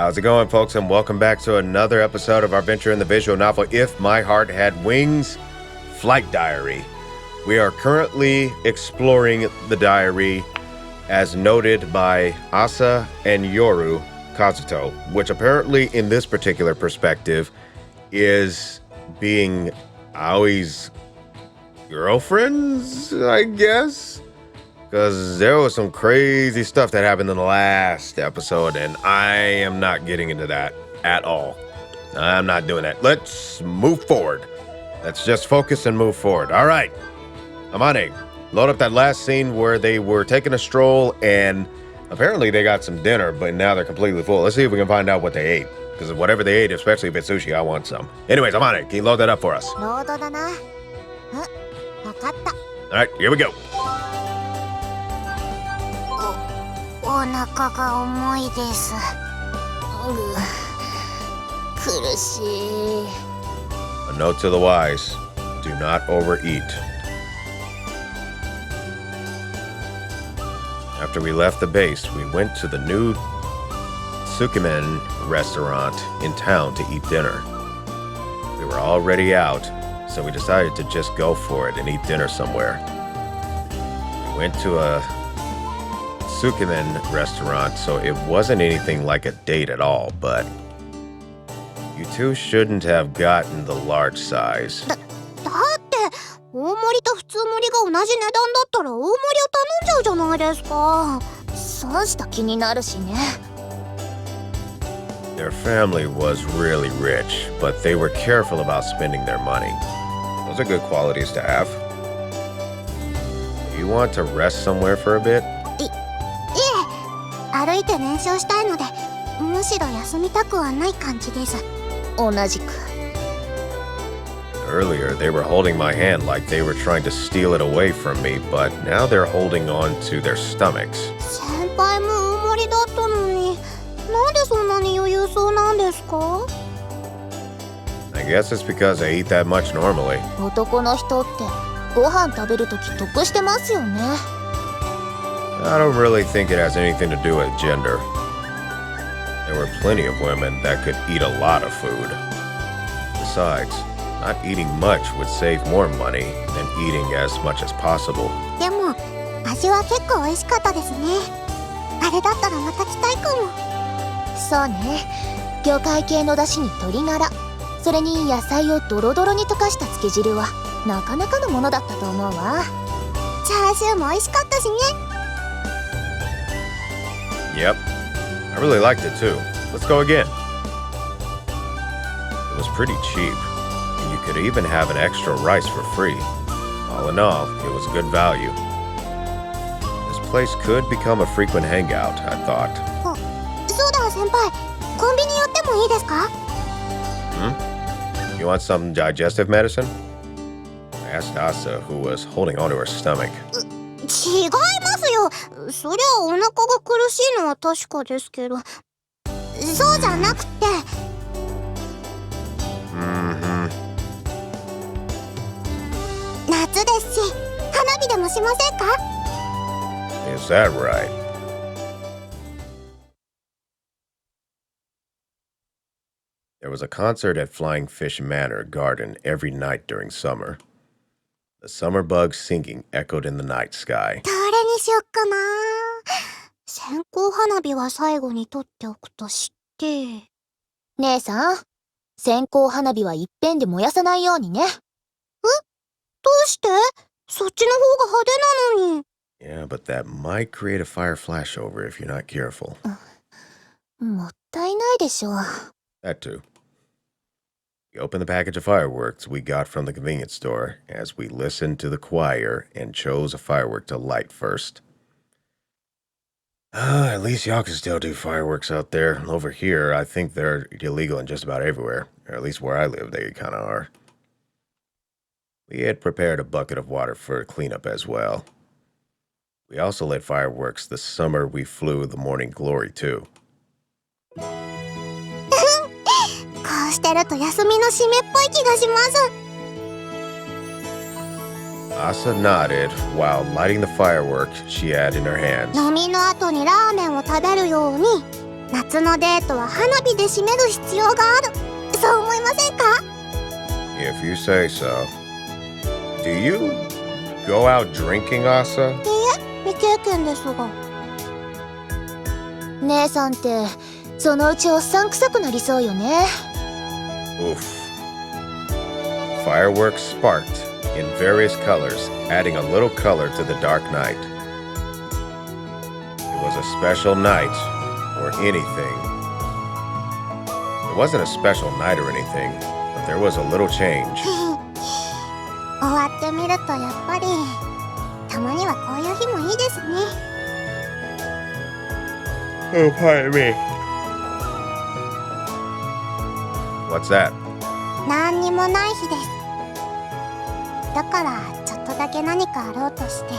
How's it going, folks, and welcome back to another episode of our venture in the visual novel If My Heart Had Wings, Flight Diary. We are currently exploring the diary as noted by Asa and Yoru Kazato, which apparently in this particular perspective is being Aoi's girlfriends, I guess? Because there was some crazy stuff that happened in the last episode, and I am not getting into that at all. I'm not doing that. Let's move forward. Let's just focus and move forward. All right. Amane, load up that last scene where they were taking a stroll, and apparently they got some dinner, but now they're completely full. Let's see if we can find out what they ate. Because whatever they ate, especially if it's sushi, I want some. Anyways, Amane, can you load that up for us? All right, here we go. お腹が重いです。苦しい。 A note to the wise, do not overeat. After we left the base, we went to the new Tsukimen restaurant in town to eat dinner. We were already out, so we decided to just go for it and eat dinner somewhere. We went to a Tsukimen restaurant, so it wasn't anything like a date at all, but you two shouldn't have gotten the large size. だって大盛りと普通盛りが同じ値段だったら大盛りを頼んじゃうじゃないですか。損した気になるしね。 Their family was really rich, but they were careful about spending their money. Those are good qualities to have. You want to rest somewhere for a bit? 歩いて燃焼したいので、むしろ休みたくはない感じです。同じく。Earlier, they were holding my hand like they were trying to steal it away from me, but now they're holding on to their stomachs. 先輩も大盛りだったのに、なんでそんなに余裕そうなんですか？ I guess it's because I eat that much normally. 男の人ってご飯食べるとき得してますよね。 I don't really think it has anything to do with gender. There were plenty of women that could eat a lot of food. Besides, not eating much would save more money than eating as much as possible. でも味は結構美味しかったですね。あれだったらまた来たいかも。そうね。魚介系の出汁に鶏ガラ、それに野菜をドロドロに溶かしたつけ汁はなかなかのものだったと思うわ。チャーシューも美味しかったしね。 Yep, I really liked it too. Let's go again. It was pretty cheap, and you could even have an extra rice for free. All in all, it was good value. This place could become a frequent hangout, I thought. そうだ先輩、コンビニ寄ってもいいですか？ You want some digestive medicine? I asked Asa, who was holding onto her stomach. 違いますよ。そりゃお腹が苦しいのは確かですけど、そうじゃなくて。夏ですし、花火でもしませんか？ Is that right? There was a concert at Flying Fish Manor Garden every night during summer. The summer bugs singing echoed in the night sky. どれにしよっかな。線香花火は最後に取っておくとして。姉さん、線香花火はいっぺんで燃やさないようにね。え？どうして？そっちの方が派手なのに。Yeah, but that might create a fire flashover if you're not careful. もったいないでしょ。 That too. We opened the package of fireworks we got from the convenience store as we listened to the choir and chose a firework to light first. At least y'all can still do fireworks out there. Over here, I think they're illegal in just about everywhere. Or at least where I live, they kind of are. We had prepared a bucket of water for cleanup as well. We also lit fireworks the summer we flew the Morning Glory too. こうしてると休みの締めっぽい気がします。 Asa nodded while lighting the firework she had in her hands. 飲みの後にラーメンを食べるように。夏のデートは花火で締める必要がある。そう思いませんか？ If you say so. Do you go out drinking, Asa? いいえ、未経験ですが。姉さんってそのうちおっさん臭くなりそうよね。Oof. Fireworks sparked in various colors, adding a little color to the dark night. It was a special night, or anything. It wasn't a special night or anything, but there was a little change. 終わってみるとやっぱりたまにはこういう日もいいですね。Oh, pardon me. What's that? 何にもない日です。だからちょっとだけ何かあろうとして、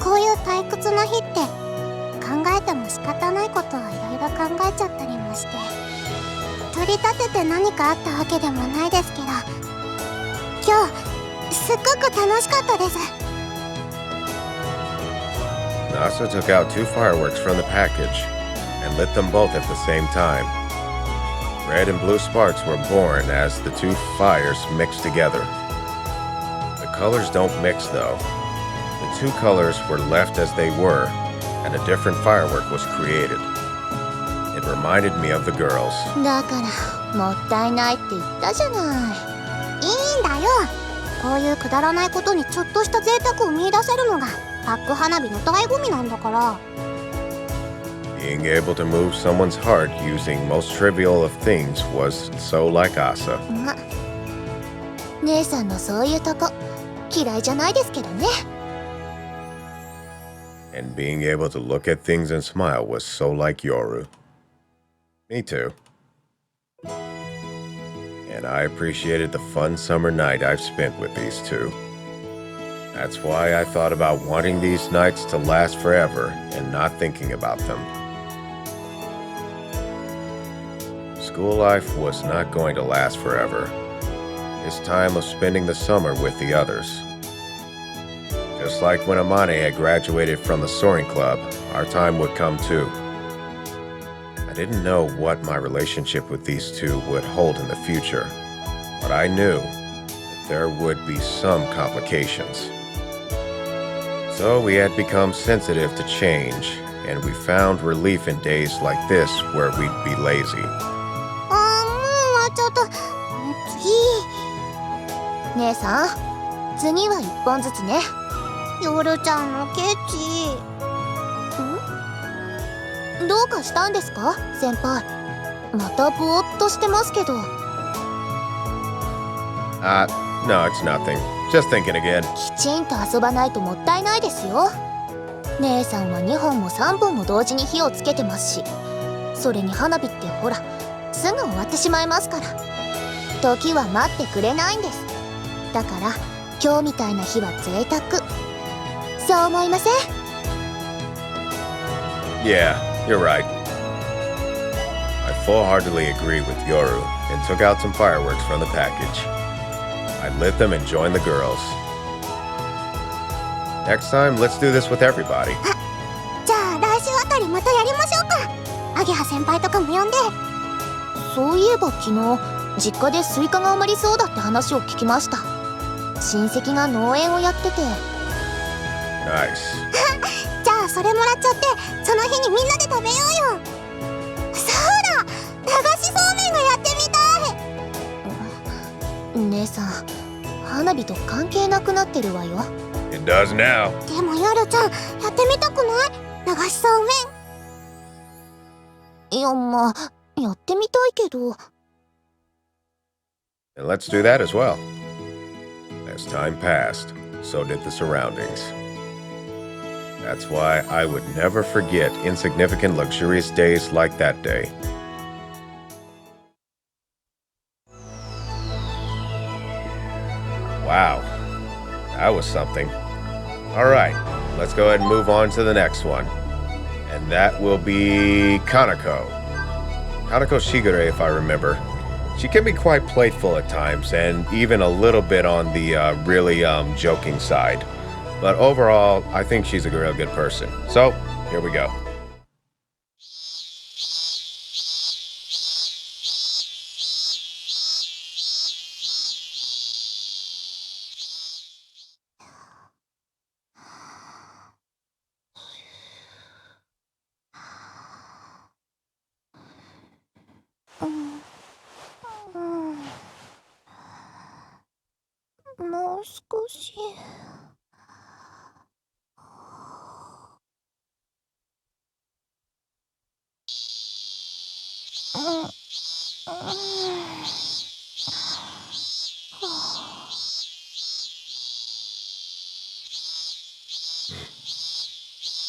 こういう退屈な日って考えても仕方ないことをいろいろ考えちゃったりもして、取り立てて何かあったわけでもないですけど、今日すっごく楽しかったです。Nasa took out 2 fireworks from the package and lit them both at the same time. Red and blue sparks were born as the 2 fires mixed together. The colors don't mix though. The 2 colors were left as they were, and a different firework was created. It reminded me of the girls. だからもったいないって言ったじゃない。いいんだよ。こういうくだらないことにちょっとした贅沢を見出せるのがパック花火の醍醐味なんだから。Being able to move someone's heart using most trivial of things was so like Asa. 姉さんのそういうとこ嫌いじゃないですけどね。And being able to look at things and smile was so like Yoru. Me too. And I appreciated the fun summer night I've spent with these 2. That's why I thought about wanting these nights to last forever and not thinking about them. School life was not going to last forever. It's time of spending the summer with the others. Just like when Amane had graduated from the soaring club, our time would come too. I didn't know what my relationship with these 2 would hold in the future, but I knew that there would be some complications. So we had become sensitive to change, and we found relief in days like this where we'd be lazy. もうちょっと次。姉さん、次は1本ずつね。夜ちゃんのケチ。どうかしたんですか、先輩。またぼーっとしてますけど。No, it's nothing. Just thinking again. きちんと遊ばないともったいないですよ。姉さんは2本も3本も同時に火をつけてますし、それに花火ってほらすぐ終わってしまいますから。時は待ってくれないんです。だから今日みたいな日は贅沢。そう思いません？ Yeah, you're right. I full-heartedly agree with Yoru and took out some fireworks from the package. I lit them and joined the girls. Next time, let's do this with everybody. じゃあ来週あたりまたやりましょうか。アゲハ先輩とかも呼んで。そういえば昨日実家でスイカが余りそうだって話を聞きました。親戚が農園をやってて。Nice. じゃあそれもらっちゃってその日にみんなで食べようよ。そうだ、流しそうめんがやってみたい。姉さん、花火と関係なくなってるわよ。It does now. でも夜ちゃんやってみたくない？流しそうめん。いや、まあやってみたいけど。And let's do that as well. As time passed, so did the surroundings. That's why I would never forget insignificant, luxurious days like that day. Wow, that was something. All right, let's go ahead and move on to the next one. And that will be Kanako. Kanako Shigure, if I remember. She can be quite playful at times, and even a little bit on the really joking side. But overall, I think she's a real good person. So, here we go. もう少し。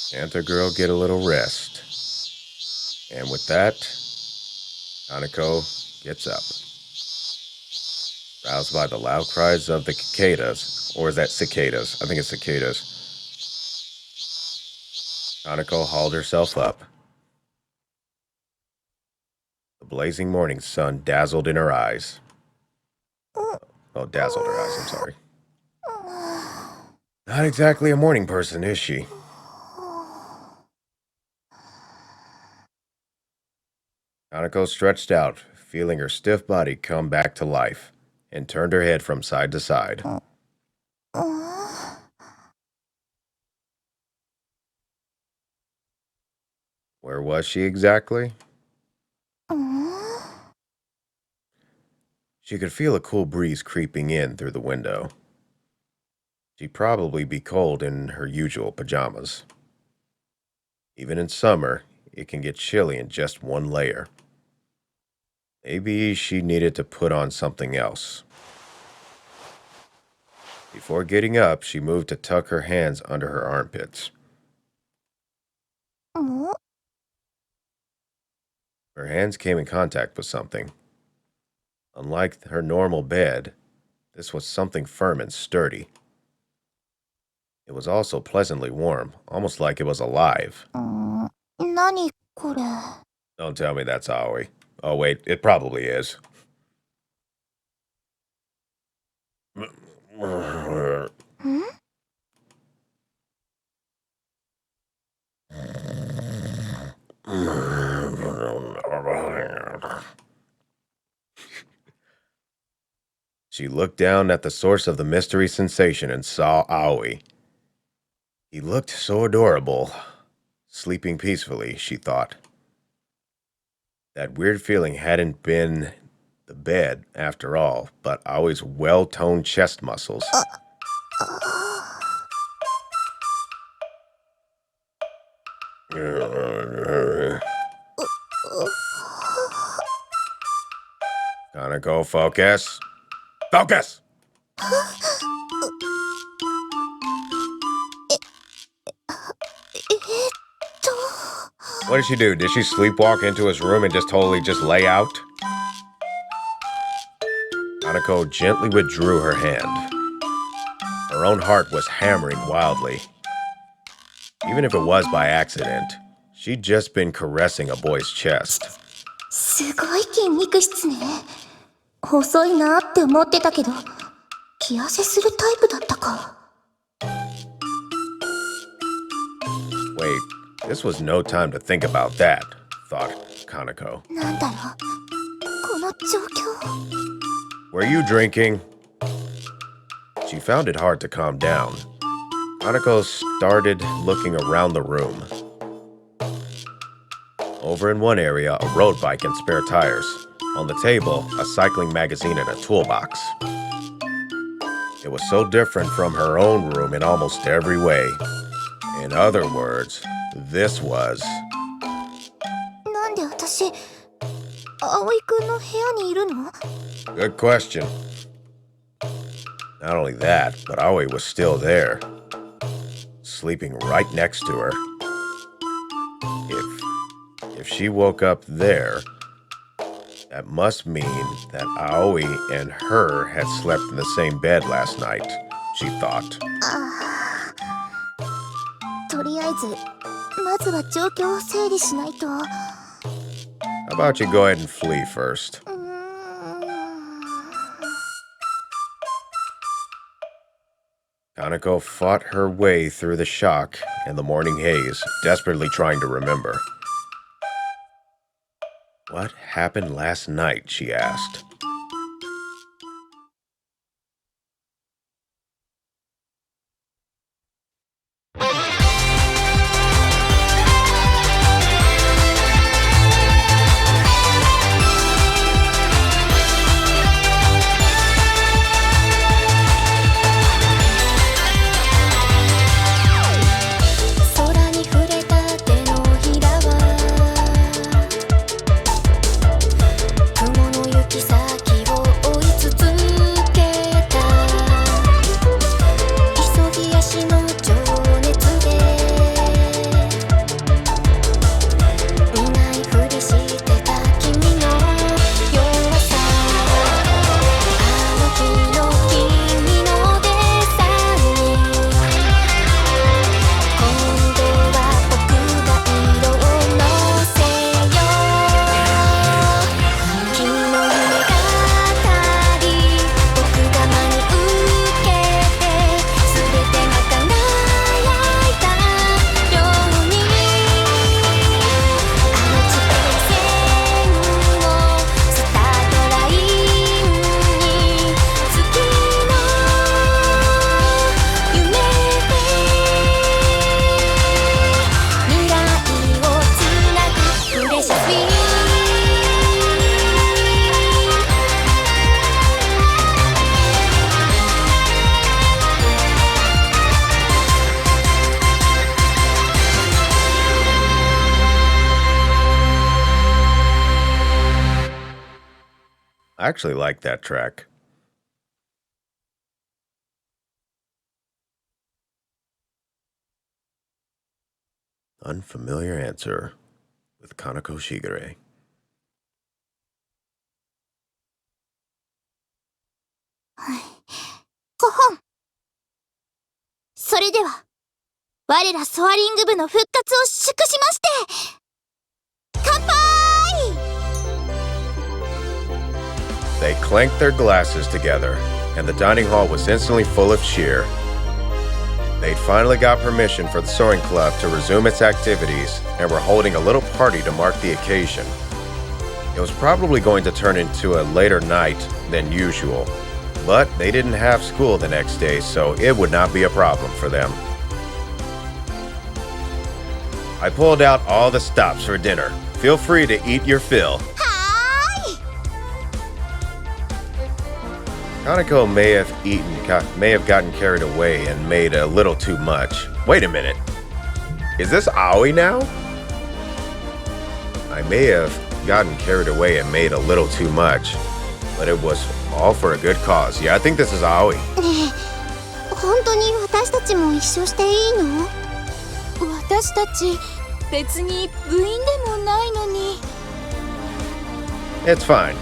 Can't the girl get a little rest? And with that, Kanako gets up. Roused by the loud cries of the cicadas, or is that cicadas? I think it's cicadas. Kanako hauled herself up. The blazing morning sun dazzled in her eyes. Oh, dazzled her eyes, I'm sorry. Not exactly a morning person, is she? Kanako stretched out, feeling her stiff body come back to life, and turned her head from side to side. Where was she exactly? She could feel a cool breeze creeping in through the window. She'd probably be cold in her usual pajamas. Even in summer, it can get chilly in just one layer. Maybe she needed to put on something else. Before getting up, she moved to tuck her hands under her armpits. Her hands came in contact with something. Unlike her normal bed, this was something firm and sturdy. It was also pleasantly warm, almost like it was alive. 何これ? Don't tell me that's Aoi. Oh wait, it probably is. She looked down at the source of the mystery sensation and saw Aoi. He looked so adorable. Sleeping peacefully, she thought. That weird feeling hadn't been the bed, after all, but Aoi's well-toned chest muscles. Kanako, focus. Focus! What did she do? Did she sleepwalk into his room and just totally lay out? Kanako gently withdrew her hand. Her own heart was hammering wildly. Even if it was by accident, she'd just been caressing a boy's chest. すごい筋肉質ね。細いなって思ってたけど、気痩せするタイプだったか。Wait, this was no time to think about that, thought Kanako. なんだろう、この状況。Were you drinking? She found it hard to calm down. Kanako started looking around the room. Over in one area, a road bike and spare tires. On the table, a cycling magazine and a toolbox. It was so different from her own room in almost every way. In other words, this was... なんで私、葵くんの部屋にいるの? Good question. Not only that, but Aoi was still there. Sleeping right next to her. If she woke up there, that must mean that Aoi and her had slept in the same bed last night, she thought. とりあえず、まずは状況を整理しないと。How about you go ahead and flee first? Kanako fought her way through the shock and the morning haze, desperately trying to remember. What happened last night, she asked. I actually like that track. Unfamiliar answer with Kanako Shigure. 5本。それでは、我らソアリング部の復活を祝しまして、乾杯！ They clanked their glasses together, and the dining hall was instantly full of cheer. They'd finally got permission for the soaring club to resume its activities, and were holding a little party to mark the occasion. It was probably going to turn into a later night than usual, but they didn't have school the next day, so it would not be a problem for them. I pulled out all the stops for dinner. Feel free to eat your fill. Kanako may have gotten carried away and made a little too much. Wait a minute. Is this Aoi now? I may have gotten carried away and made a little too much, but it was all for a good cause. Yeah, I think this is Aoi. ねえ、本当に私たちも一緒していいの？私たち別に部員でもないのに。It's fine.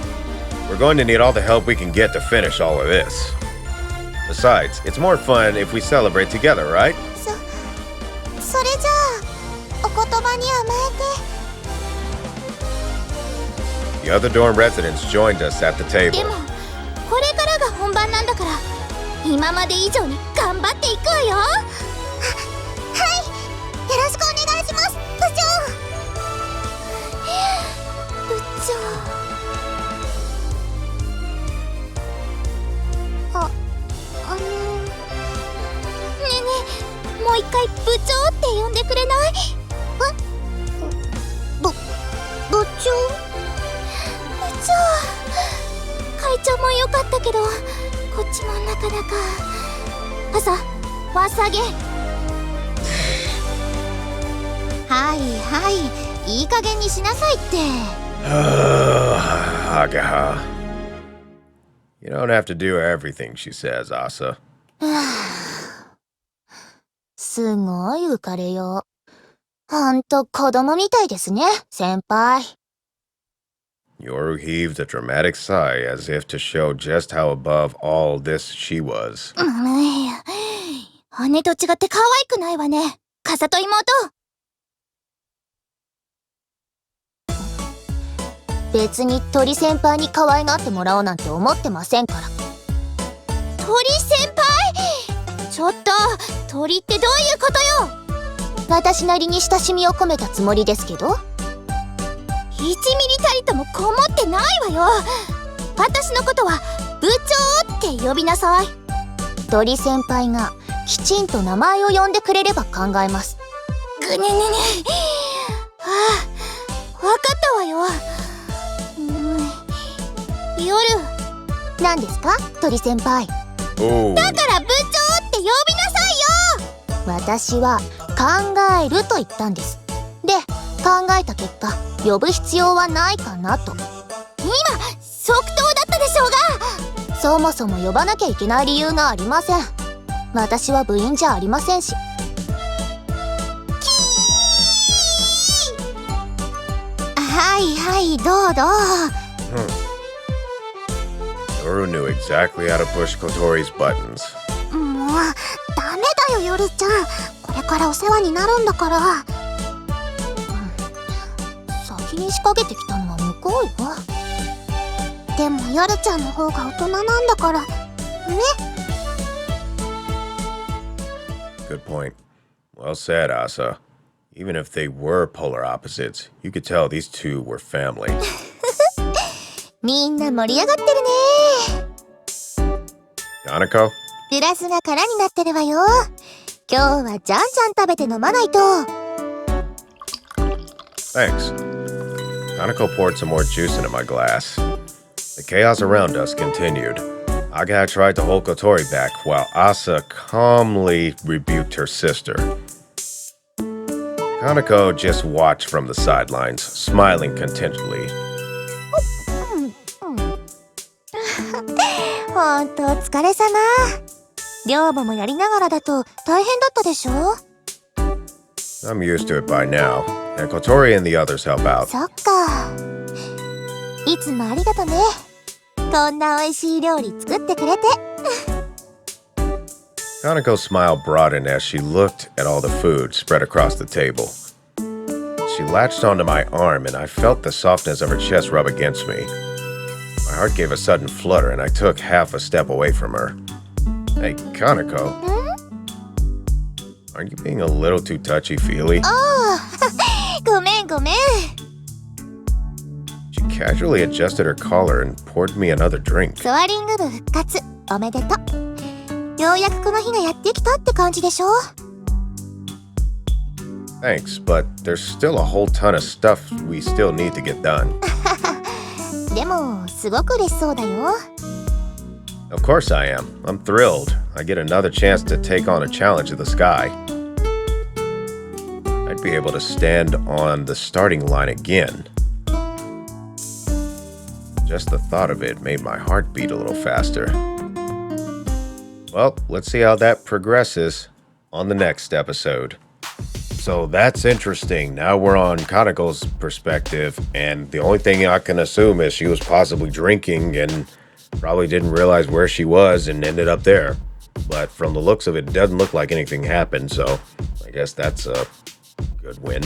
We're going to need all the help we can get to finish all of this. Besides, it's more fun if we celebrate together, right? それじゃあ、お言葉に甘えて。The other dorm residents joined us at the table. でも、これからが本番なんだから、今まで以上に頑張っていくわよ。はい、よろしくお願いします、部長。部長。ねえねえ、もう一回部長って呼んでくれない？部長？会長も良かったけど、こっちもなかなか。朝、わさげ。はいはい、いい加減にしなさいって。Agaha. You don't have to do everything she says, Asa. すごい浮かれよう。ほんと子供みたいですね、先輩。Yoru heaved a dramatic sigh as if to show just how above all this she was. 姉と違って可愛くないわね、風と妹。別に鳥先輩に可愛がってもらおうなんて思ってませんから。鳥先輩？ちょっと、鳥ってどういうことよ？私なりに親しみを込めたつもりですけど。1ミリたりともこもってないわよ。私のことは部長って呼びなさい。鳥先輩がきちんと名前を呼んでくれれば考えます。ぐねねね。わかったわよ。夜。何ですか、鳥先輩。Oh. だから部長って呼びなさいよ。私は考えると言ったんです。で、考えた結果、呼ぶ必要はないかなと。今即答だったでしょうが。そもそも呼ばなきゃいけない理由がありません。私は部員じゃありませんし。はいはい、どうぞ。Yoru knew exactly how to push Kotori's buttons. もうダメだよ、夜ちゃん。これからお世話になるんだから。先に仕掛けてきたのは向こうよ。でも夜ちゃんの方が大人なんだからね。 Good point. Well said, Asa. Even if they were polar opposites, you could tell these two were family. みんな盛り上がってるね。 Kanako? グラスが空になってるわよ。今日はじゃんじゃん食べて飲まないと。 Thanks. Kanako poured some more juice into my glass. The chaos around us continued. Aga tried to hold Kotori back while Asa calmly rebuked her sister. Kanako just watched from the sidelines, smiling contentedly. ほんとお疲れ様。寮母もやりながらだと大変だったでしょ？ I'm used to it by now, and Kotori and the others help out. そっか。いつもありがとね。こんな美味しい料理作ってくれて。Kanako's smile broadened as she looked at all the food spread across the table. She latched onto my arm, and I felt the softness of her chest rub against me. My heart gave a sudden flutter, and I took half a step away from her. Hey, Kanako. Aren't you being a little too touchy-feely? Oh, ごめんごめん。She casually adjusted her collar and poured me another drink. ソアリング部復活おめでとう。ようやくこの日がやってきたって感じでしょ？ Thanks, but there's still a whole ton of stuff we still need to get done. でもすごく嬉しそうだよ。Of course I am. I'm thrilled. I get another chance to take on a challenge of the sky. I'd be able to stand on the starting line again. Just the thought of it made my heart beat a little faster. Well, let's see how that progresses on the next episode. So that's interesting. Now we're on Kanako's perspective, and the only thing I can assume is she was possibly drinking and probably didn't realize where she was and ended up there. But from the looks of it, it doesn't look like anything happened, so I guess that's a good win.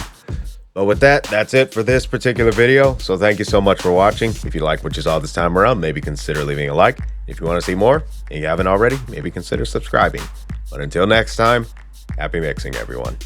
But with that, that's it for this particular video. So thank you so much for watching. If you like what you saw this time around, maybe consider leaving a like. If you want to see more and you haven't already, maybe consider subscribing. But until next time, happy mixing, everyone.